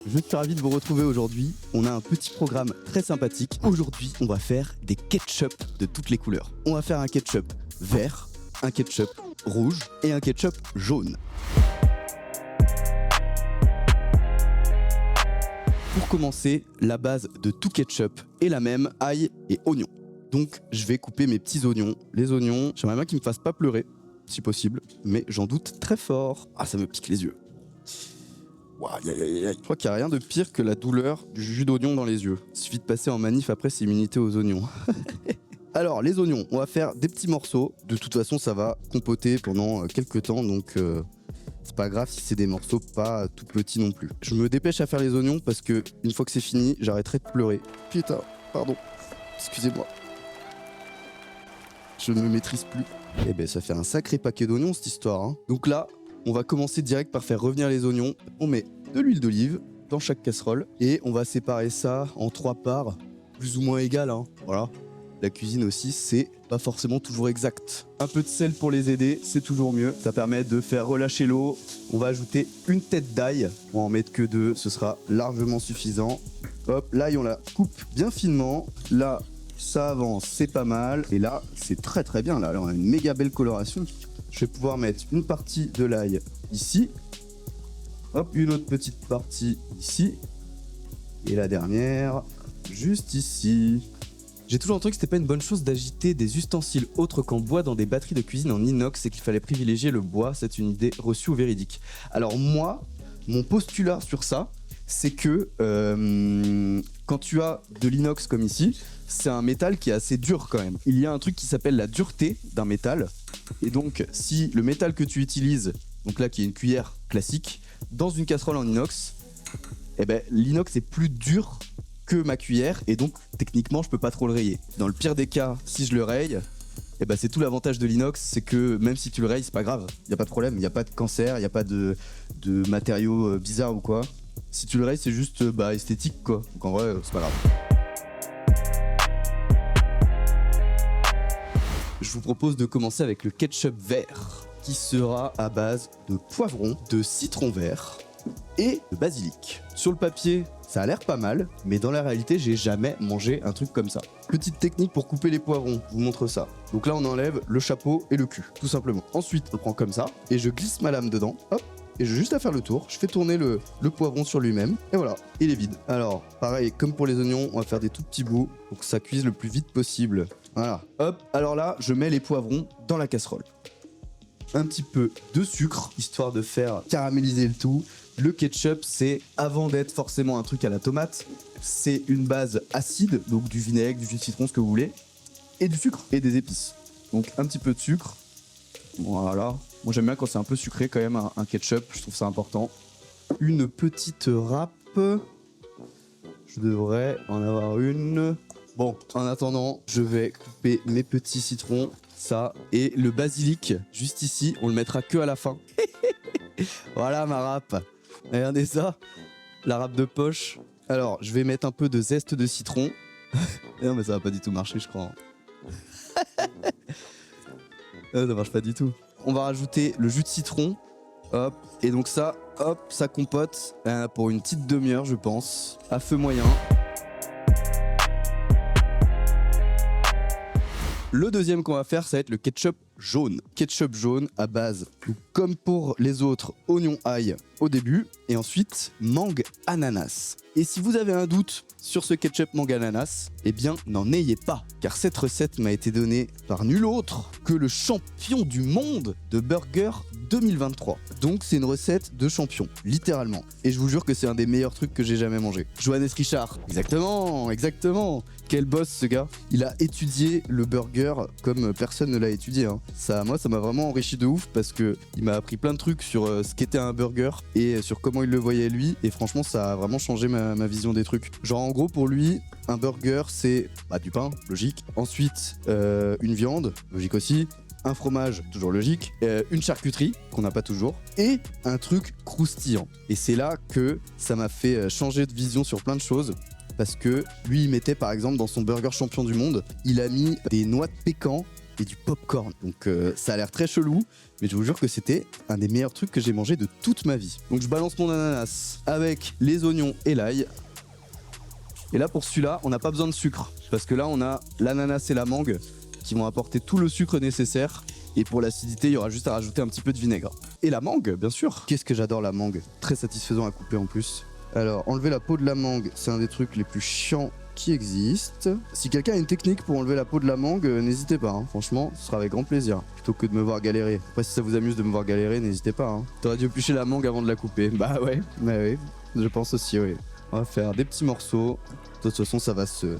Je suis ravi de vous retrouver aujourd'hui. On a un petit programme très sympathique. Aujourd'hui, on va faire des ketchup de toutes les couleurs. On va faire un ketchup vert, un ketchup rouge et un ketchup jaune. Pour commencer, la base de tout ketchup est la même, ail et oignon. Donc, je vais couper mes petits oignons. Les oignons, j'aimerais bien qu'ils me fassent pas pleurer, si possible, mais j'en doute très fort. Ah, ça me pique les yeux. Je crois qu'il n'y a rien de pire que la douleur du jus d'oignon dans les yeux. Il suffit de passer en manif après, c'est immunité aux oignons. Alors, les oignons, on va faire des petits morceaux. De toute façon, ça va compoter pendant quelques temps, donc c'est pas grave si c'est des morceaux pas tout petits non plus. Je me dépêche à faire les oignons parce que une fois que c'est fini, j'arrêterai de pleurer. Putain, pardon, excusez-moi. Je ne me maîtrise plus. Eh ben, ça fait un sacré paquet d'oignons cette histoire, hein. Donc là, on va commencer direct par faire revenir les oignons. On met de l'huile d'olive dans chaque casserole et on va séparer ça en 3 parts, plus ou moins égales, hein. Voilà. La cuisine aussi, c'est pas forcément toujours exact. Un peu de sel pour les aider, c'est toujours mieux. Ça permet de faire relâcher l'eau. On va ajouter une tête d'ail. On va en mettre que 2, ce sera largement suffisant. Hop, l'ail, on la coupe bien finement. Là, ça avance, c'est pas mal. Et là, c'est très très bien. Là, on a une méga belle coloration. Je vais pouvoir mettre une partie de l'ail ici. Hop, une autre petite partie ici. Et la dernière, juste ici. J'ai toujours entendu que c'était pas une bonne chose d'agiter des ustensiles autres qu'en bois dans des batteries de cuisine en inox et qu'il fallait privilégier le bois. C'est une idée reçue ou véridique? Alors moi, mon postulat sur ça, c'est que quand tu as de l'inox comme ici, c'est un métal qui est assez dur quand même. Il y a un truc qui s'appelle la dureté d'un métal. Et donc, si le métal que tu utilises, donc là qui est une cuillère classique, dans une casserole en inox, eh ben, l'inox est plus dur que ma cuillère et donc techniquement je peux pas trop le rayer. Dans le pire des cas, si je le raye, eh ben, c'est tout l'avantage de l'inox, c'est que même si tu le rayes, c'est pas grave, il y a pas de problème, il y a pas de cancer, il y a pas de matériaux bizarres ou quoi. Si tu le rayes, c'est juste esthétique quoi. Donc en vrai, c'est pas grave. Je vous propose de commencer avec le ketchup vert, qui sera à base de poivron, de citron vert et de basilic. Sur le papier, ça a l'air pas mal, mais dans la réalité, j'ai jamais mangé un truc comme ça. Petite technique pour couper les poivrons, je vous montre ça. Donc là, on enlève le chapeau et le cul, tout simplement. Ensuite, on le prend comme ça, et je glisse ma lame dedans, hop, et j'ai juste à faire le tour. Je fais tourner le poivron sur lui-même, et voilà, il est vide. Alors, pareil, comme pour les oignons, on va faire des tout petits bouts pour que ça cuise le plus vite possible. Voilà, hop, alors là, je mets les poivrons dans la casserole. Un petit peu de sucre, histoire de faire caraméliser le tout. Le ketchup, c'est, avant d'être forcément un truc à la tomate, c'est une base acide, donc du vinaigre, du jus de citron, ce que vous voulez, et du sucre, et des épices. Donc un petit peu de sucre, voilà. Moi j'aime bien quand c'est un peu sucré quand même, un ketchup, je trouve ça important. Une petite râpe, je devrais en avoir une. Bon, en attendant, je vais couper mes petits citrons, ça, et le basilic, juste ici, on le mettra que à la fin. Voilà ma râpe. Regardez ça, la râpe de poche. Alors, je vais mettre un peu de zeste de citron. Non mais ça va pas du tout marcher, je crois. Non, ça marche pas du tout. On va rajouter le jus de citron. Hop, et donc ça, hop, ça compote pour une petite demi-heure, je pense, à feu moyen. Le deuxième qu'on va faire, ça va être le ketchup jaune. Ketchup jaune à base, comme pour les autres, oignon ail au début, et ensuite mangue ananas. Et si vous avez un doute sur ce ketchup mangue ananas, eh bien n'en ayez pas, car cette recette m'a été donnée par nul autre que le champion du monde de burger 2023. Donc c'est une recette de champion, littéralement. Et je vous jure que c'est un des meilleurs trucs que j'ai jamais mangé. Johannes Richard. Exactement, exactement. Quel boss ce gars. Il a étudié le burger comme personne ne l'a étudié, hein. Moi, ça m'a vraiment enrichi de ouf parce que il m'a appris plein de trucs sur ce qu'était un burger et sur comment il le voyait lui. Et franchement, ça a vraiment changé ma vision des trucs. Genre, en gros, pour lui, un burger, c'est du pain, logique. Ensuite, une viande, logique aussi. Un fromage, toujours logique. Une charcuterie, qu'on n'a pas toujours. Et un truc croustillant. Et c'est là que ça m'a fait changer de vision sur plein de choses. Parce que lui, il mettait par exemple dans son burger champion du monde, il a mis des noix de pécan et du popcorn. Donc ça a l'air très chelou, mais je vous jure que c'était un des meilleurs trucs que j'ai mangé de toute ma vie. Donc je balance mon ananas avec les oignons et l'ail. Et là pour celui-là, on n'a pas besoin de sucre, parce que là on a l'ananas et la mangue qui vont apporter tout le sucre nécessaire. Et pour l'acidité, il y aura juste à rajouter un petit peu de vinaigre. Et la mangue, bien sûr. Qu'est-ce que j'adore la mangue. Très satisfaisant à couper en plus. Alors, enlever la peau de la mangue, c'est un des trucs les plus chiants qui existent. Si quelqu'un a une technique pour enlever la peau de la mangue, n'hésitez pas. Hein. Franchement, ce sera avec grand plaisir. Plutôt que de me voir galérer. Après, si ça vous amuse de me voir galérer, n'hésitez pas. Hein. T'aurais dû éplucher la mangue avant de la couper. Bah oui, je pense aussi, oui. On va faire des petits morceaux. De toute façon, ça va se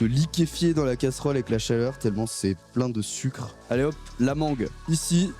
liquéfier dans la casserole avec la chaleur tellement c'est plein de sucre. Allez hop, la mangue. Ici,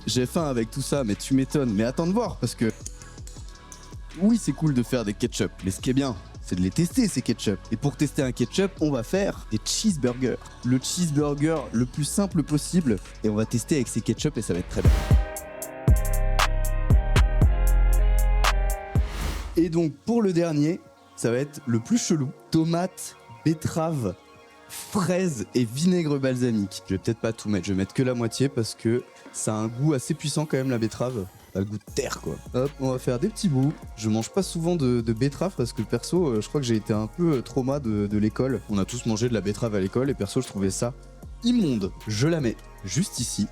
j'ai faim avec tout ça, mais tu m'étonnes. Mais attends de voir, parce que oui, c'est cool de faire des ketchup, mais ce qui est bien, c'est de les tester ces ketchup. Et pour tester un ketchup, on va faire des cheeseburgers. Le cheeseburger le plus simple possible, et on va tester avec ces ketchup et ça va être très bien. Et donc pour le dernier, ça va être le plus chelou. Tomate, betterave, fraise et vinaigre balsamique. Je vais peut-être pas tout mettre, je vais mettre que la moitié parce que ça a un goût assez puissant quand même la betterave. Ça a le goût de terre quoi. Hop, on va faire des petits bouts. Je mange pas souvent de betterave parce que perso, je crois que j'ai été un peu trauma de l'école. On a tous mangé de la betterave à l'école et perso je trouvais ça immonde. Je la mets juste ici.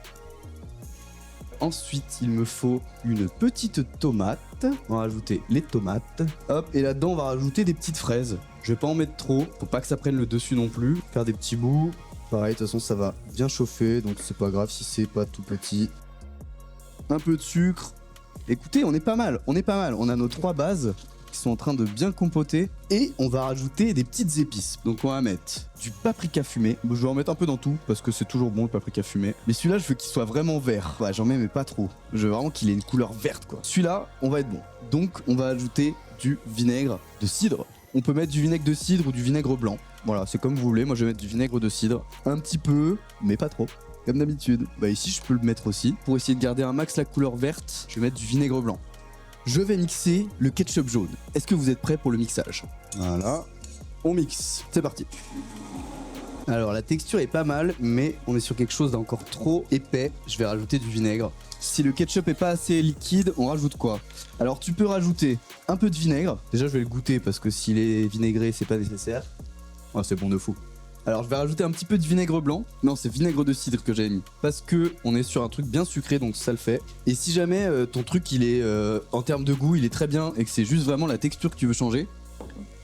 Ensuite, il me faut une petite tomate. On va rajouter les tomates. Hop, et là-dedans, on va rajouter des petites fraises. Je vais pas en mettre trop, faut pas que ça prenne le dessus non plus. Faire des petits bouts. Pareil, de toute façon, ça va bien chauffer, donc c'est pas grave si c'est pas tout petit. Un peu de sucre. Écoutez, on est pas mal, on a nos 3 bases qui sont en train de bien compoter. Et on va rajouter des petites épices. Donc on va mettre du paprika fumé. Je vais en mettre un peu dans tout parce que c'est toujours bon le paprika fumé. Mais celui-là, je veux qu'il soit vraiment vert. Ouais, j'en mets mais pas trop. Je veux vraiment qu'il ait une couleur verte quoi. Celui-là, on va être bon. Donc on va ajouter du vinaigre de cidre. On peut mettre du vinaigre de cidre ou du vinaigre blanc. Voilà, c'est comme vous voulez. Moi, je vais mettre du vinaigre de cidre. Un petit peu, mais pas trop. Comme d'habitude. Bah ici, je peux le mettre aussi. Pour essayer de garder un max la couleur verte, je vais mettre du vinaigre blanc. Je vais mixer le ketchup jaune. Est-ce que vous êtes prêts pour le mixage? Voilà, on mixe. C'est parti. Alors la texture est pas mal, mais on est sur quelque chose d'encore trop épais. Je vais rajouter du vinaigre. Si le ketchup est pas assez liquide, on rajoute quoi? Alors tu peux rajouter un peu de vinaigre. Déjà je vais le goûter parce que s'il est vinaigré, c'est pas nécessaire. Oh, c'est bon de fou. Alors je vais rajouter un petit peu de vinaigre blanc. Non, c'est vinaigre de cidre que j'avais mis. Parce que on est sur un truc bien sucré, donc ça le fait. Et si jamais ton truc, il est en termes de goût, il est très bien et que c'est juste vraiment la texture que tu veux changer,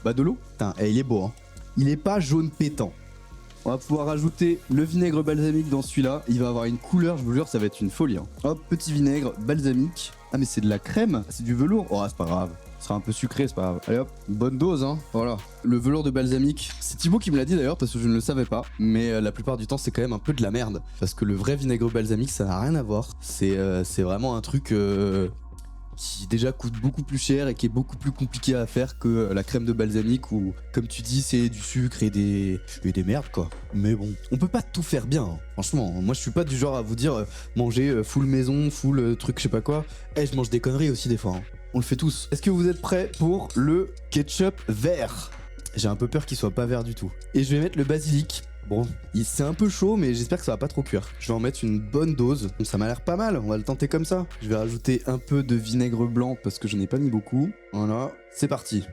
bah de l'eau. Putain, il est beau, hein. Il est pas jaune pétant. On va pouvoir rajouter le vinaigre balsamique dans celui-là. Il va avoir une couleur, je vous jure, ça va être une folie. Hein. Hop, petit vinaigre balsamique. Ah mais c'est de la crème, c'est du velours. Oh, c'est pas grave. Ce sera un peu sucré, c'est pas grave. Allez hop, bonne dose, hein. Voilà. Le velours de balsamique, c'est Thibaut qui me l'a dit d'ailleurs parce que je ne le savais pas. Mais la plupart du temps, c'est quand même un peu de la merde. Parce que le vrai vinaigre balsamique, ça n'a rien à voir. C'est vraiment un truc qui déjà coûte beaucoup plus cher et qui est beaucoup plus compliqué à faire que la crème de balsamique où, comme tu dis, c'est du sucre et des merdes quoi. Mais bon, on peut pas tout faire bien. Hein. Franchement, moi je suis pas du genre à vous dire manger full maison, full truc je sais pas quoi. Je mange des conneries aussi des fois. Hein. On le fait tous. Est-ce que vous êtes prêts pour le ketchup vert? J'ai un peu peur qu'il soit pas vert du tout. Et je vais mettre le basilic. Bon, c'est un peu chaud, mais j'espère que ça va pas trop cuire. Je vais en mettre une bonne dose. Donc ça m'a l'air pas mal, on va le tenter comme ça. Je vais rajouter un peu de vinaigre blanc parce que je n'ai pas mis beaucoup. Voilà, c'est parti.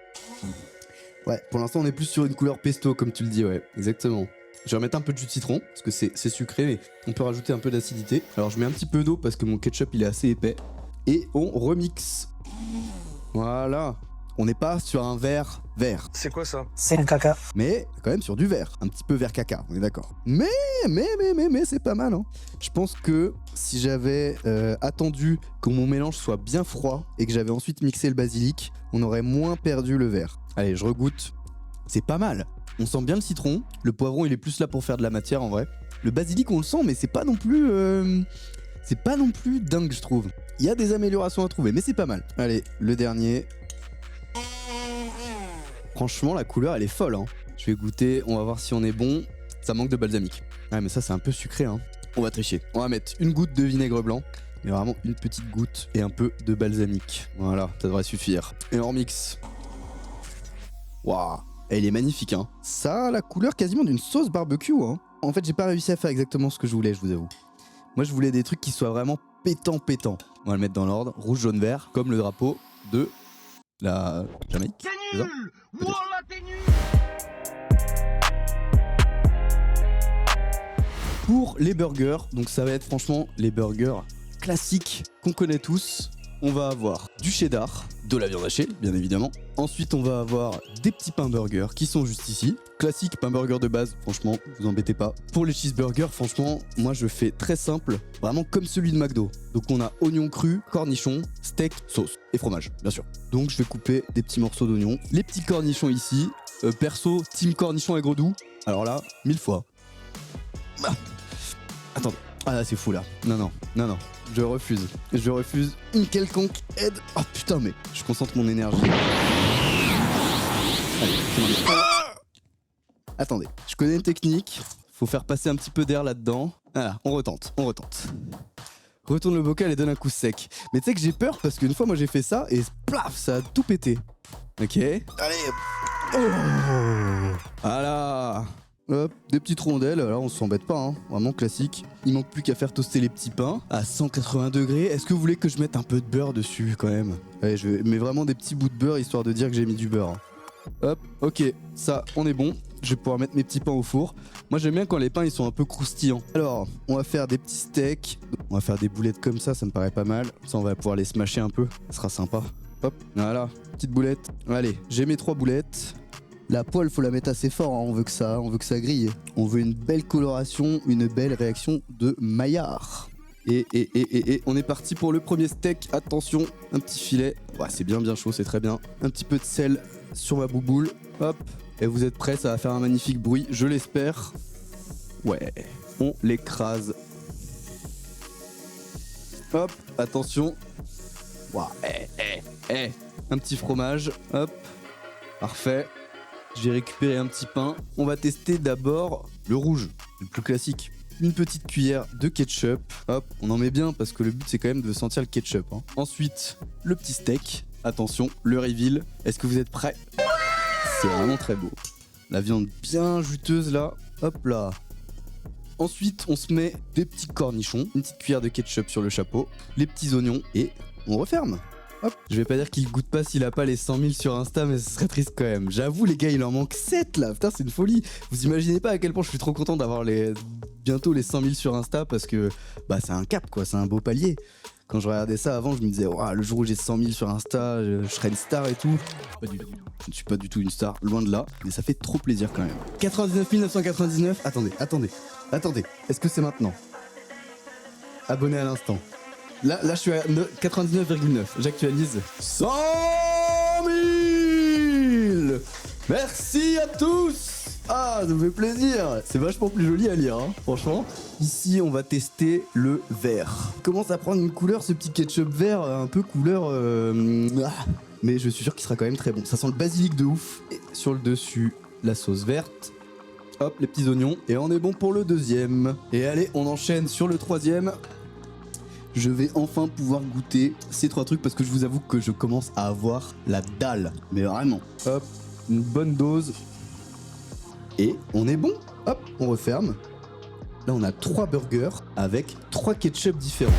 Ouais, pour l'instant on est plus sur une couleur pesto, comme tu le dis, ouais, exactement. Je vais remettre un peu de jus de citron, parce que c'est sucré, mais on peut rajouter un peu d'acidité. Alors je mets un petit peu d'eau parce que mon ketchup il est assez épais. Et on remixe. Voilà. On n'est pas sur un verre vert. C'est quoi ça? C'est un caca. Mais quand même sur du vert. Un petit peu vert caca, on est d'accord. Mais c'est pas mal. Hein. Je pense que si j'avais attendu que mon mélange soit bien froid et que j'avais ensuite mixé le basilic, on aurait moins perdu le vert. Allez, je regoute. C'est pas mal. On sent bien le citron. Le poivron, il est plus là pour faire de la matière en vrai. Le basilic, on le sent, mais c'est pas non plus... C'est pas non plus dingue, je trouve. Il y a des améliorations à trouver, mais c'est pas mal. Allez, le dernier. Franchement, la couleur, elle est folle. Hein. Je vais goûter, on va voir si on est bon. Ça manque de balsamique. Ouais, mais ça, c'est un peu sucré. Hein. On va tricher. On va mettre une goutte de vinaigre blanc. Mais vraiment une petite goutte et un peu de balsamique. Voilà, ça devrait suffire. Et on remixe. Waouh, elle est magnifique. Hein. Ça a la couleur quasiment d'une sauce barbecue. Hein. En fait, j'ai pas réussi à faire exactement ce que je voulais, je vous avoue. Moi, je voulais des trucs qui soient vraiment pétants. On va le mettre dans l'ordre. Rouge, jaune, vert, comme le drapeau de la Jamaïque. C'est nul! Voilà, t'es nul! Pour les burgers, donc ça va être franchement les burgers classiques qu'on connaît tous. On va avoir du cheddar, de la viande hachée, bien évidemment. Ensuite, on va avoir des petits pains burgers qui sont juste ici. Classique pain burger de base, franchement, vous embêtez pas. Pour les cheeseburgers, franchement, moi je fais très simple, vraiment comme celui de McDo. Donc on a oignon cru, cornichon, steak, sauce et fromage, bien sûr. Donc je vais couper des petits morceaux d'oignon. Les petits cornichons ici, perso, team cornichon aigre doux. Alors là, 1000 fois. Ah. Attendez. Ah là c'est fou là. Non. Je refuse une quelconque aide. Oh putain mais je concentre mon énergie. Allez, c'est bon. Attendez, je connais une technique. Faut faire passer un petit peu d'air là-dedans. Voilà, on retente. Retourne le bocal et donne un coup sec. Mais tu sais que j'ai peur parce qu'une fois moi j'ai fait ça et plaf, ça a tout pété. Ok. Allez. Oh. Voilà. Hop, des petites rondelles, là on s'embête pas, hein. Vraiment classique. Il manque plus qu'à faire toaster les petits pains à 180 degrés. Est-ce que vous voulez que je mette un peu de beurre dessus quand même? Allez, je mets vraiment des petits bouts de beurre histoire de dire que j'ai mis du beurre. Hop, ok, ça on est bon. Je vais pouvoir mettre mes petits pains au four. Moi j'aime bien quand les pains ils sont un peu croustillants. Alors, on va faire des petits steaks. On va faire des boulettes comme ça me paraît pas mal. Ça on va pouvoir les smasher un peu, ça sera sympa. Hop, voilà, petite boulette. Allez, j'ai mes 3 boulettes. La poêle, faut la mettre assez fort, hein. On veut que ça grille. On veut une belle coloration, une belle réaction de Maillard. Et on est parti pour le premier steak. Attention, un petit filet. Ouais, c'est bien chaud, c'est très bien. Un petit peu de sel sur ma bouboule. Hop. Et vous êtes prêts, ça va faire un magnifique bruit, je l'espère. Ouais, on l'écrase. Hop, attention. Ouais, un petit fromage. Hop, parfait. J'ai récupéré un petit pain. On va tester d'abord le rouge, le plus classique. Une petite cuillère de ketchup. Hop, on en met bien parce que le but c'est quand même de sentir le ketchup, hein. Ensuite, le petit steak. Attention, le reveal. Est-ce que vous êtes prêts? C'est vraiment très beau. La viande bien juteuse là. Hop là. Ensuite, on se met des petits cornichons. Une petite cuillère de ketchup sur le chapeau. Les petits oignons et on referme. Hop. Je vais pas dire qu'il goûte pas s'il a pas les 100 000 sur Insta, mais ce serait triste quand même. J'avoue les gars, il en manque 7 là, putain c'est une folie. Vous imaginez pas à quel point je suis trop content d'avoir bientôt les 100 000 sur Insta parce que bah c'est un cap quoi, c'est un beau palier. Quand je regardais ça avant, je me disais wow, le jour où j'ai 100 000 sur Insta, je serai une star et tout. Pas du tout. Je ne suis pas du tout une star, loin de là, mais ça fait trop plaisir quand même. 99 999, attendez, est-ce que c'est maintenant? Abonné à l'instant. Là, je suis à 99,9. J'actualise. 100 000. Merci à tous. Ah, ça me fait plaisir. C'est vachement plus joli à lire, hein, franchement. Ici, on va tester le vert. Il commence à prendre une couleur, ce petit ketchup vert, un peu couleur... Mais je suis sûr qu'il sera quand même très bon. Ça sent le basilic de ouf. Et sur le dessus, la sauce verte. Hop, les petits oignons. Et on est bon pour le deuxième. Et allez, on enchaîne sur le troisième. Je vais enfin pouvoir goûter ces 3 trucs parce que je vous avoue que je commence à avoir la dalle. Mais vraiment. Hop, une bonne dose. Et on est bon. Hop, on referme. Là, on a 3 burgers avec 3 ketchup différents.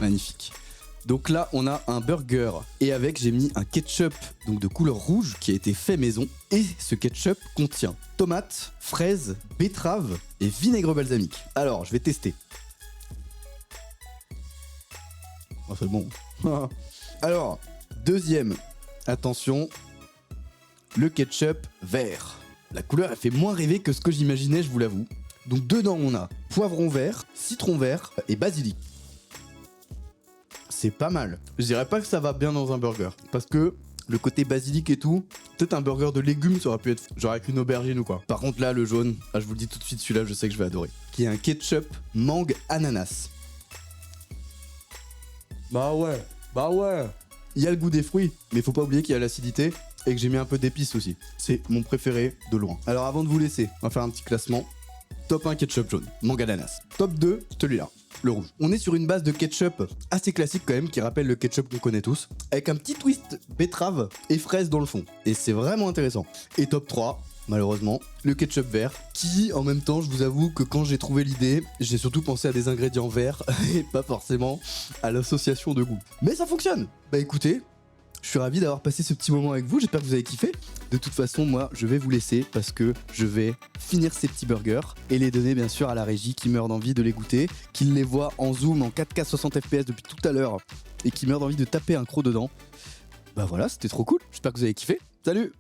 Magnifique. Donc là, on a un burger et avec, j'ai mis un ketchup donc de couleur rouge qui a été fait maison. Et ce ketchup contient tomates, fraises, betteraves et vinaigre balsamique. Alors, je vais tester. Oh, c'est bon. Alors, deuxième, attention, le ketchup vert. La couleur, elle fait moins rêver que ce que j'imaginais, je vous l'avoue. Donc dedans, on a poivron vert, citron vert et basilic. C'est pas mal. Je dirais pas que ça va bien dans un burger. Parce que le côté basilic et tout, peut-être un burger de légumes, ça aurait pu être genre avec une aubergine ou quoi. Par contre là, le jaune, je vous le dis tout de suite, celui-là, je sais que je vais adorer. Qui est un ketchup mangue ananas. Bah ouais. Il y a le goût des fruits, mais faut pas oublier qu'il y a l'acidité et que j'ai mis un peu d'épices aussi. C'est mon préféré de loin. Alors avant de vous laisser, on va faire un petit classement. Top 1 ketchup jaune, mangue ananas. Top 2, celui-là. le rouge. On est sur une base de ketchup assez classique quand même, qui rappelle le ketchup qu'on connaît tous, avec un petit twist betterave et fraise dans le fond. Et c'est vraiment intéressant. Et top 3, malheureusement, le ketchup vert, qui en même temps, je vous avoue que quand j'ai trouvé l'idée, j'ai surtout pensé à des ingrédients verts et pas forcément à l'association de goût. Mais ça fonctionne. Bah écoutez, je suis ravi d'avoir passé ce petit moment avec vous, j'espère que vous avez kiffé. De toute façon, moi, je vais vous laisser parce que je vais finir ces petits burgers et les donner bien sûr à la régie qui meurt d'envie de les goûter, qui les voit en zoom en 4K 60 fps depuis tout à l'heure et qui meurt d'envie de taper un croc dedans. Bah voilà, c'était trop cool, j'espère que vous avez kiffé. Salut!